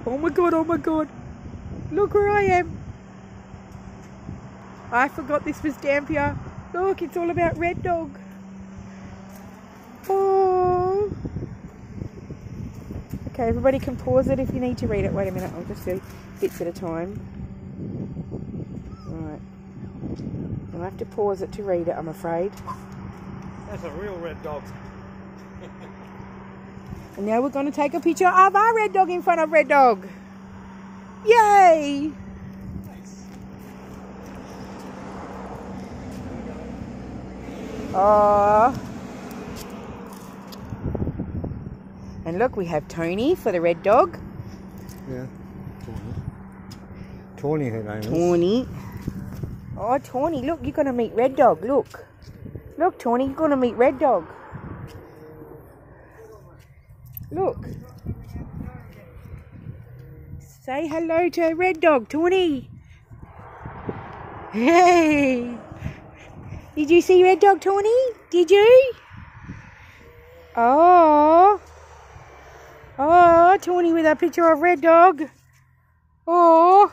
Oh my god, oh my god. Look where I am. I forgot this was Dampier. Look, it's all about Red Dog. Oh. Okay, everybody can pause it if you need to read it. Wait a minute, I'll just do bits at a time. Alright. I'll have to pause it to read it, I'm afraid. That's a real red dog. And now we're going to take a picture of our Red Dog in front of Red Dog. Yay! Nice. Oh. And look, we have Tony for the Red Dog. Yeah, Tawny. Tawny, her name is. Tawny. Oh, Tawny, look, you're going to meet Red Dog, look. Look, Tawny, you're going to meet Red Dog. Look. Say hello to Red Dog, Tawny. Hey. Did you see Red Dog, Tawny? Did you? Oh. Oh, Tawny with a picture of Red Dog. Oh.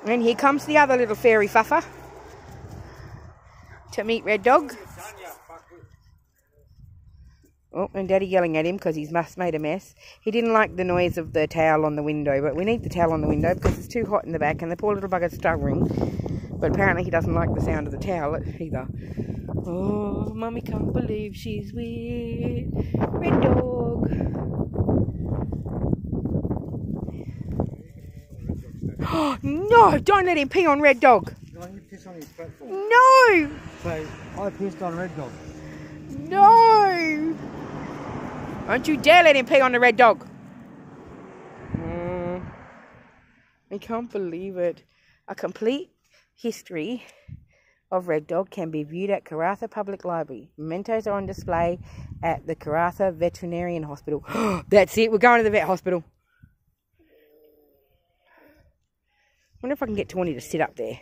And here comes the other little fairy fuffer to meet Red Dog. Oh, and Daddy yelling at him because he's made a mess. He didn't like the noise of the towel on the window, but we need the towel on the window because it's too hot in the back and the poor little bugger's struggling. But apparently he doesn't like the sound of the towel either. Oh, Mummy can't believe she's with Red Dog. Oh, no, don't let him pee on Red Dog. No, you piss on his platform. No! So, I pissed on Red Dog. No! Don't you dare let him pee on the Red Dog. I can't believe it. A complete history of Red Dog can be viewed at Karratha Public Library. Mementos are on display at the Karratha Veterinarian Hospital. That's it, we're going to the vet hospital. I wonder if I can get Tawny to sit up there.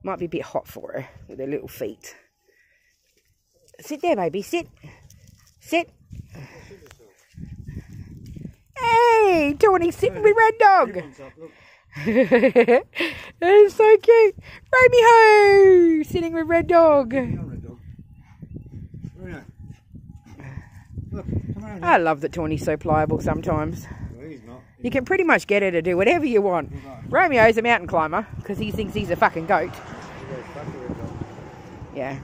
Might be a bit hot for her with her little feet. Sit there, baby, sit. Sit. Hey, Tawny's sitting with Red Dog. That is so cute. Romeo sitting with Red Dog. I love that Tawny's so pliable sometimes. Well, he's not. You can pretty much get her to do whatever you want. Romeo's a mountain climber because he thinks he's a fucking goat. Yeah.